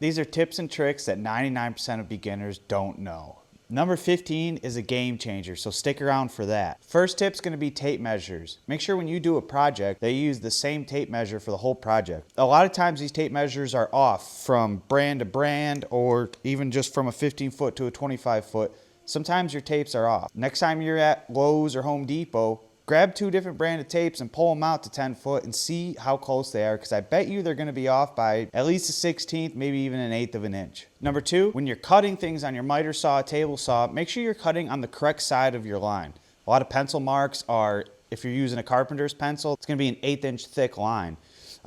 These are tips and tricks that 99% of beginners don't know. Number 15 is a game changer, so stick around for that. First tip's gonna be tape measures. Make sure when you do a project, they use the same tape measure for the whole project. A lot of times these tape measures are off from brand to brand, or even just from a 15 foot to a 25 foot. Sometimes your tapes are off. Next time you're at Lowe's or Home Depot, grab 2 different branded tapes and pull them out to 10 foot and see how close they are, because I bet you they're going to be off by at least a 1/16th, maybe even an 1/8 of an inch. Number 2, when you're cutting things on your miter saw, table saw, make sure you're cutting on the correct side of your line. A lot of pencil marks are, if you're using a carpenter's pencil, it's going to be an 1/8 inch thick line.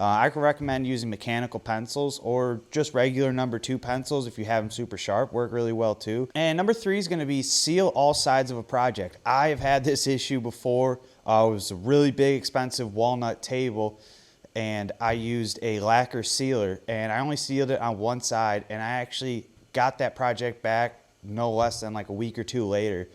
I can recommend using mechanical pencils or just regular number 2 pencils if you have them super sharp, work really well too. And number 3 is going to be seal all sides of a project. I have had this issue before. It was a really big, expensive walnut table, and I used a lacquer sealer, and I only sealed it on one side, and I actually got that project back no less than like a week or 2 later.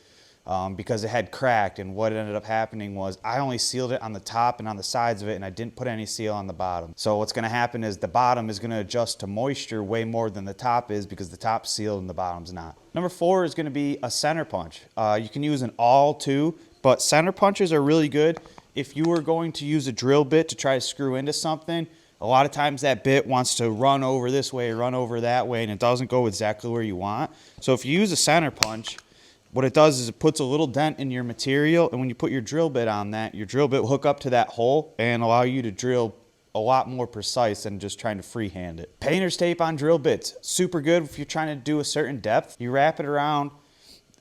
Because it had cracked, and what ended up happening was I only sealed it on the top and on the sides of it, and I didn't put any seal on the bottom. So what's going to happen is the bottom is going to adjust to moisture way more than the top is, because the top's sealed and the bottom's not. Number 4 is going to be a center punch. You can use an awl too, but center punches are really good. If you were going to use a drill bit to try to screw into something, a lot of times that bit wants to run over this way, run over that way, and it doesn't go exactly where you want. So if you use a center punch, what it does is it puts a little dent in your material, and when you put your drill bit on that, your drill bit will hook up to that hole and allow you to drill a lot more precise than just trying to freehand it. Painter's tape on drill bits, super good if you're trying to do a certain depth. You wrap it around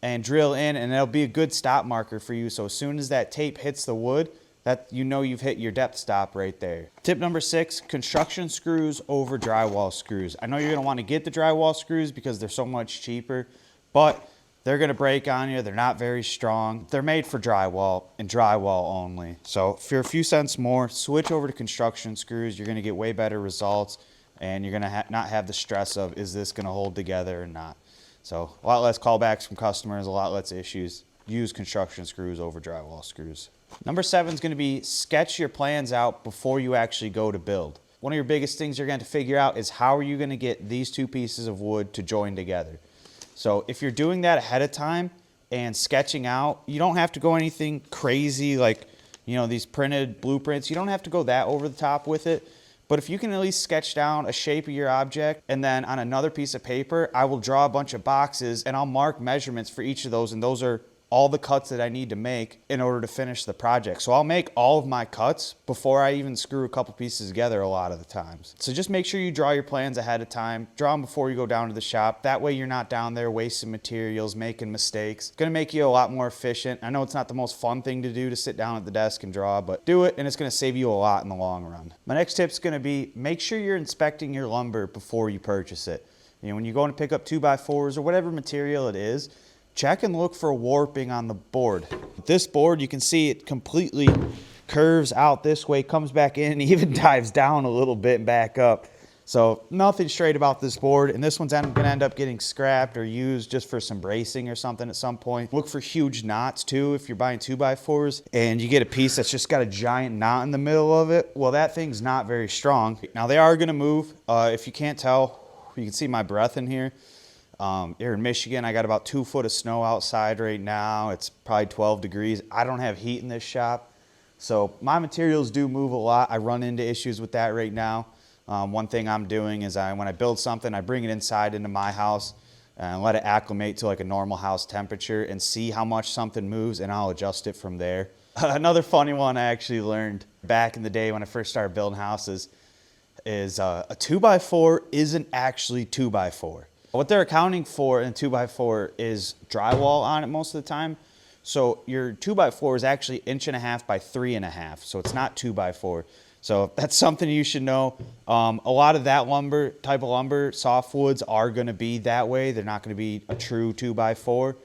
and drill in, and it'll be a good stop marker for you. So as soon as that tape hits the wood, that you know you've hit your depth stop right there. Tip number 6, construction screws over drywall screws. I know you're gonna wanna get the drywall screws because they're so much cheaper, but they're gonna break on you. They're not very strong. They're made for drywall and drywall only. So for a few cents more, switch over to construction screws. You're gonna get way better results, and you're gonna not have the stress of, is this gonna hold together or not? So a lot less callbacks from customers, a lot less issues. Use construction screws over drywall screws. Number 7 is gonna be sketch your plans out before you actually go to build. One of your biggest things you're going to figure out is how are you gonna get these 2 pieces of wood to join together. So if you're doing that ahead of time and sketching out, you don't have to go anything crazy like, you know, these printed blueprints. You don't have to go that over the top with it. But if you can at least sketch down a shape of your object, and then on another piece of paper, I will draw a bunch of boxes and I'll mark measurements for each of those, and those are all the cuts that I need to make in order to finish the project. So I'll make all of my cuts before I even screw a couple pieces together a lot of the times. So just make sure you draw your plans ahead of time. Draw them before you go down to the shop. That way you're not down there wasting materials, making mistakes. It's gonna make you a lot more efficient. I know it's not the most fun thing to do, to sit down at the desk and draw, but do it and it's gonna save you a lot in the long run. My next tip is gonna be, make sure you're inspecting your lumber before you purchase it. You know, when you go to pick up 2x4s or whatever material it is, check and look for warping on the board. This board, you can see it completely curves out this way, comes back in, and even dives down a little bit and back up. So nothing straight about this board, and this one's gonna end up getting scrapped or used just for some bracing or something at some point. Look for huge knots too if you're buying 2x4s and you get a piece that's just got a giant knot in the middle of it. Well, that thing's not very strong. Now they are gonna move. If you can't tell, you can see my breath in here. Here in Michigan, I got about 2 foot of snow outside right now. It's probably 12 degrees. I don't have heat in this shop, so my materials do move a lot. I run into issues with that right now. One thing I'm doing is when I build something, I bring it inside into my house and let it acclimate to like a normal house temperature and see how much something moves, and I'll adjust it from there. Another funny one I actually learned back in the day when I first started building houses is a 2x4 isn't actually 2x4. What they're accounting for in 2x4 is drywall on it most of the time. So your 2x4 is actually 1.5 by 3.5. So it's not 2x4. So that's something you should know. A lot of that type of lumber, softwoods, are going to be that way. They're not going to be a true 2x4.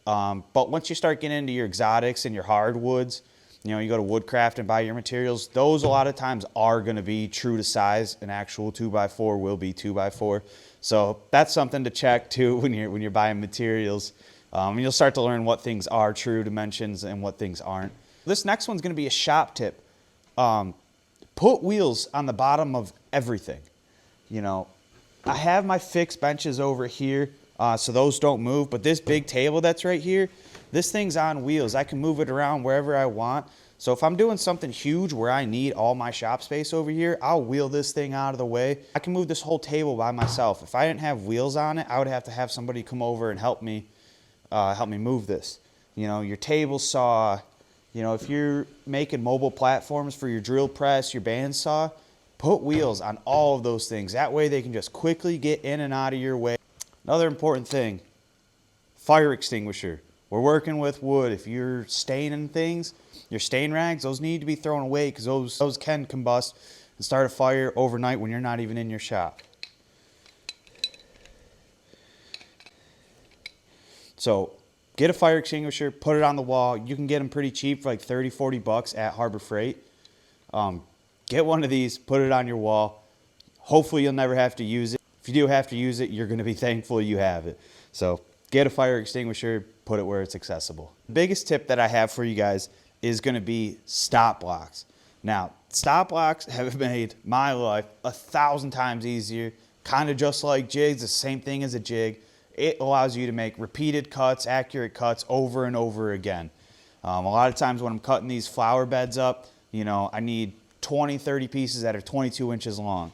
But once you start getting into your exotics and your hardwoods, you know, you go to Woodcraft and buy your materials, those a lot of times are going to be true to size. An actual 2x4 will be 2x4. So that's something to check too when you're buying materials. And you'll start to learn what things are true dimensions and what things aren't. This next one's going to be a shop tip. Put wheels on the bottom of everything. You know, I have my fixed benches over here, so those don't move, but this big table that's right here, this thing's on wheels. I can move it around wherever I want. So if I'm doing something huge where I need all my shop space over here, I'll wheel this thing out of the way. I can move this whole table by myself. If I didn't have wheels on it, I would have to have somebody come over and help me move this. You know, your table saw, you know, if you're making mobile platforms for your drill press, your bandsaw, put wheels on all of those things. That way they can just quickly get in and out of your way. Another important thing, fire extinguisher. We're working with wood. If you're staining things, your stain rags, those need to be thrown away because those can combust and start a fire overnight when you're not even in your shop. So get a fire extinguisher, put it on the wall. You can get them pretty cheap for like 30, 40 bucks at Harbor Freight. Get one of these, put it on your wall. Hopefully you'll never have to use it. If you do have to use it, you're going to be thankful you have it. So get a fire extinguisher, put it where it's accessible. The biggest tip that I have for you guys is going to be stop blocks. Now, stop blocks have made my life 1,000 times easier. Kind of just like jigs, the same thing as a jig. It allows you to make repeated cuts, accurate cuts over and over again. A lot of times when I'm cutting these flower beds up, you know, I need 20, 30 pieces that are 22 inches long.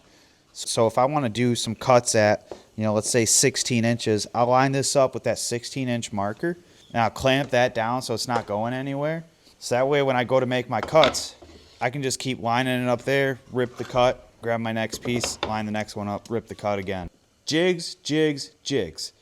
So if I want to do some cuts at, you know, let's say 16 inches, I'll line this up with that 16-inch marker, and I'll clamp that down so it's not going anywhere. So that way when I go to make my cuts, I can just keep lining it up there, rip the cut, grab my next piece, line the next one up, rip the cut again. Jigs, jigs, jigs.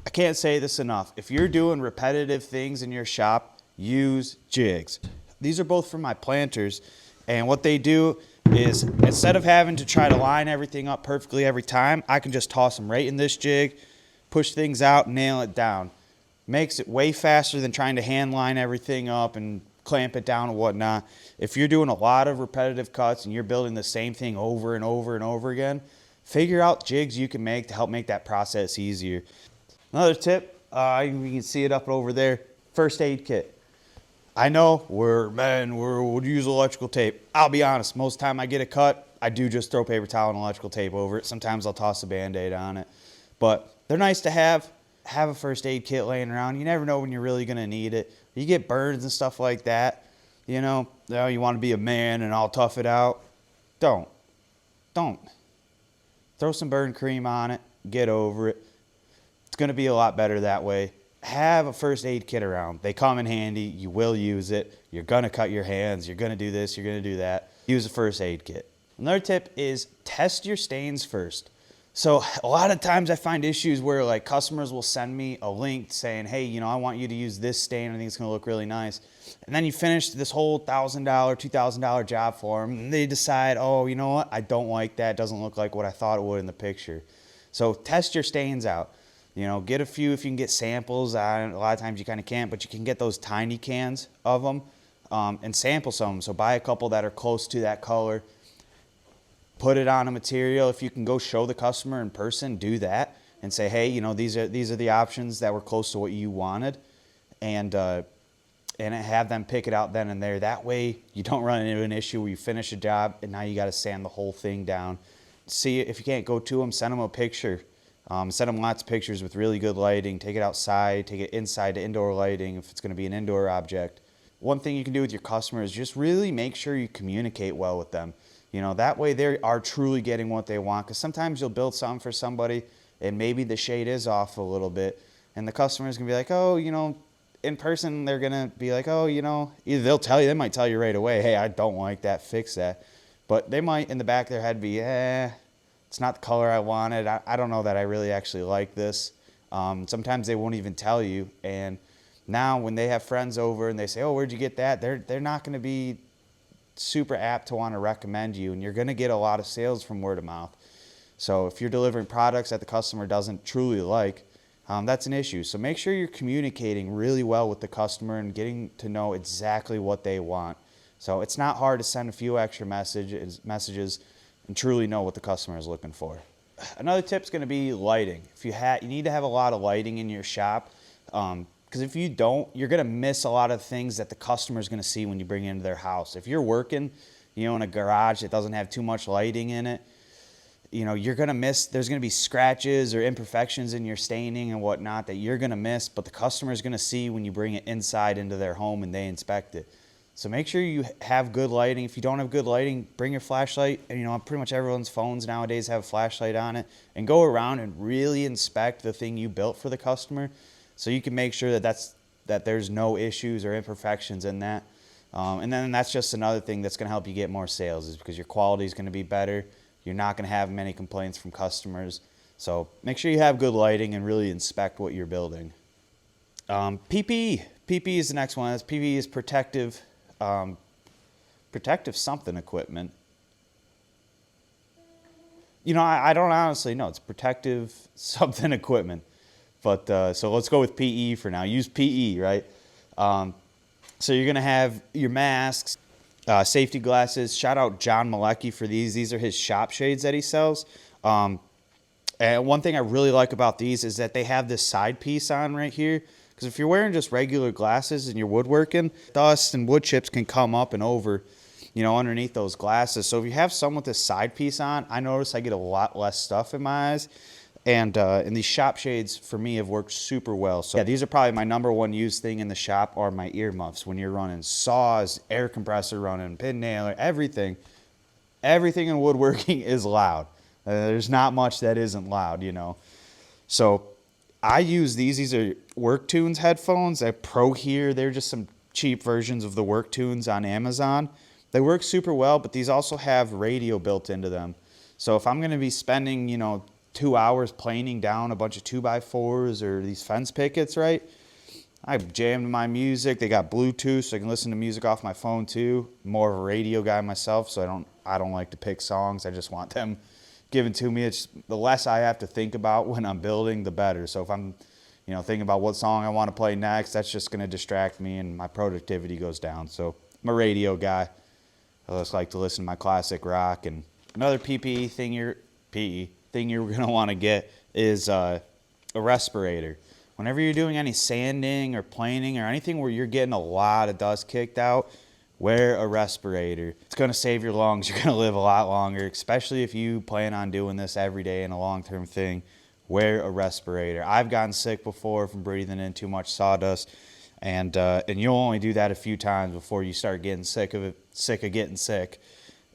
I can't say this enough. If you're doing repetitive things in your shop, use jigs. These are both for my planters, and what they do is instead of having to try to line everything up perfectly every time, I can just toss them right in this jig, push things out, nail it down. Makes it way faster than trying to hand line everything up and clamp it down and whatnot. If you're doing a lot of repetitive cuts and you're building the same thing over and over and over again, figure out jigs you can make to help make that process easier. Another tip, you can see it up over there, first aid kit. I know we'll use electrical tape. I'll be honest, most time I get a cut, I do just throw paper towel and electrical tape over it. Sometimes I'll toss a Band-Aid on it. But they're nice to have. Have a first aid kit laying around. You never know when you're really going to need it. You get burns and stuff like that. You know, you want to be a man and I'll tough it out. Don't. Throw some burn cream on it. Get over it. It's going to be a lot better that way. Have a first aid kit around. They come in handy. You will use it. You're going to cut your hands. You're going to do this. You're going to do that. Use a first aid kit. Another tip is test your stains first. So a lot of times I find issues where like customers will send me a link saying, hey, you know, I want you to use this stain. I think it's going to look really nice. And then you finish this whole $1,000, $2,000 job for them. And they decide, oh, you know what? I don't like that. It doesn't look like what I thought it would in the picture. So test your stains out. You know, get a few if you can get samples. A lot of times you kind of can't, but you can get those tiny cans of them and sample some. So buy a couple that are close to that color. Put it on a material. If you can go show the customer in person, do that and say, hey, you know, these are the options that were close to what you wanted, and have them pick it out then and there. That way you don't run into an issue where you finish a job and now you got to sand the whole thing down. See, if you can't go to them, send them a picture. Send them lots of pictures with really good lighting. Take it outside, take it inside to indoor lighting if it's going to be an indoor object. One thing you can do with your customers is just really make sure you communicate well with them. You know, that way they are truly getting what they want, because sometimes you'll build something for somebody and maybe the shade is off a little bit and the customer's going to be like, oh, you know, in person they're going to be like, oh, you know, either they might tell you right away, hey, I don't like that, fix that. But they might in the back of their head be, it's not the color I wanted. I don't know that I really actually like this. Sometimes they won't even tell you. And now when they have friends over and they say, oh, where'd you get that? They're not going to be super apt to want to recommend you. And you're going to get a lot of sales from word of mouth. So if you're delivering products that the customer doesn't truly like, that's an issue. So make sure you're communicating really well with the customer and getting to know exactly what they want. So it's not hard to send a few extra messages and truly know what the customer is looking for. Another tip is going to be lighting. If you need to have a lot of lighting in your shop, because if you don't, you're going to miss a lot of things that the customer is going to see when you bring it into their house. If you're working, you know, in a garage that doesn't have too much lighting in it, you're going to miss, there's going to be scratches or imperfections in your staining and whatnot that you're going to miss, but the customer is going to see when you bring it inside into their home and they inspect it. So make sure you have good lighting. If you don't have good lighting, bring your flashlight. And, pretty much everyone's phones nowadays have a flashlight on it, and go around and really inspect the thing you built for the customer so you can make sure that there's no issues or imperfections in that. And then that's just another thing that's going to help you get more sales, is because your quality is going to be better. You're not going to have many complaints from customers. So make sure you have good lighting and really inspect what you're building. PPE. PPE is the next one. PPE is protective something equipment. I don't honestly know. It's protective something equipment. But so let's go with PE for now. Use PE, right? So you're going to have your masks, safety glasses. Shout out John Malecki for these. These are his shop shades that he sells. And one thing I really like about these is that they have this side piece on right here. Because if you're wearing just regular glasses and you're woodworking, dust and wood chips can come up and over, underneath those glasses. So if you have some with this side piece on, I notice I get a lot less stuff in my eyes. And these shop shades for me have worked super well. So yeah, these are probably my number one used thing in the shop, are my earmuffs. When you're running saws, air compressor running, pin nailer, everything in woodworking is loud. There's not much that isn't loud, So I use these. These are Work Tunes headphones. They're Pro here. They're just some cheap versions of the Work Tunes on Amazon. They work super well, but these also have radio built into them. So if I'm going to be spending, 2 hours planing down a bunch of 2x4s or these fence pickets, right? I jammed my music. They got Bluetooth, so I can listen to music off my phone too. More of a radio guy myself, so I don't like to pick songs. I just want them given to me. It's the less I have to think about when I'm building, the better. So if I'm, thinking about what song I want to play next, that's just going to distract me and my productivity goes down. So I'm a radio guy. I just like to listen to my classic rock. And another PPE thing you're going to want to get is a respirator. Whenever you're doing any sanding or planing or anything where you're getting a lot of dust kicked out, wear a respirator. It's going to save your lungs. You're going to live a lot longer, especially if you plan on doing this every day in a long-term thing. Wear a respirator. I've gotten sick before from breathing in too much sawdust, and you'll only do that a few times before you start getting sick of getting sick,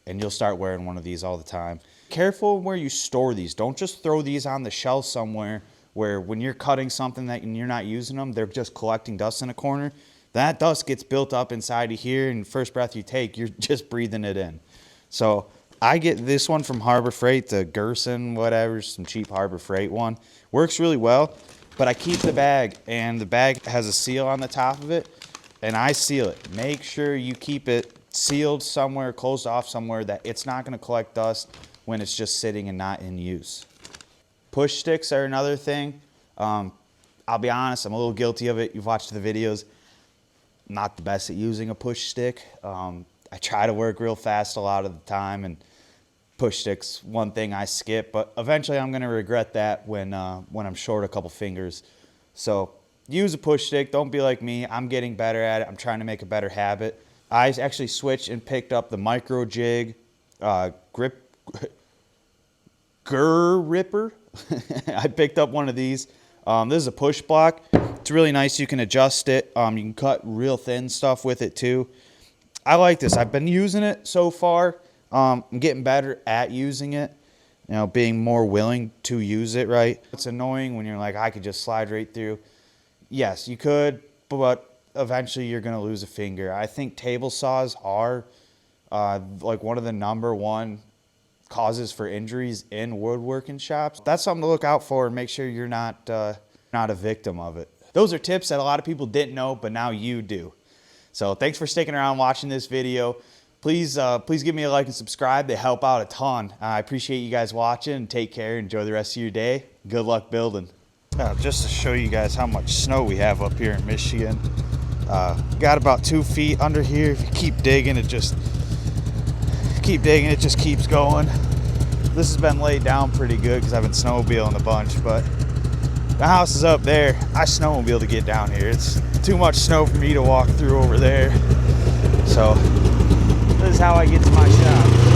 and you'll start wearing one of these all the time. Careful where you store these. Don't just throw these on the shelf somewhere where when you're cutting something and you're not using them, they're just collecting dust in a corner. That dust gets built up inside of here, and first breath you take, you're just breathing it in. So I get this one from Harbor Freight, the Gerson, whatever, some cheap Harbor Freight one. Works really well, but I keep the bag, and the bag has a seal on the top of it, and I seal it. Make sure you keep it sealed somewhere, closed off somewhere that it's not going to collect dust when it's just sitting and not in use. Push sticks are another thing. I'll be honest, I'm a little guilty of it. You've watched the videos. I'm not the best at using a push stick. I try to work real fast a lot of the time, and push sticks one thing I skip, but eventually I'm going to regret that when I'm short a couple fingers. So use a push stick. Don't be like me. I'm getting better at it. I'm trying to make a better habit. I actually switched and picked up the micro jig ripper. I picked up one of these. This is a push block. It's really nice. You can adjust it. You can cut real thin stuff with it too. I like this. I've been using it so far. I'm getting better at using it, being more willing to use it, right? It's annoying when you're like, I could just slide right through. Yes, you could, but eventually you're going to lose a finger. I think table saws are like one of the #1 causes for injuries in woodworking shops. That's something to look out for and make sure you're not a victim of it. Those are tips that a lot of people didn't know, but now you do. So thanks for sticking around watching this video. Please give me a like and subscribe. They help out a ton. I appreciate you guys watching. Take care. Enjoy the rest of your day. Good luck building. Just to show you guys how much snow we have up here in Michigan. Got about 2 feet under here. If you keep digging, it just keeps going. This has been laid down pretty good because I've been snowmobiling a bunch, but the house is up there. I snowmobile to get down here. It's too much snow for me to walk through over there. So this is how I get to my shop.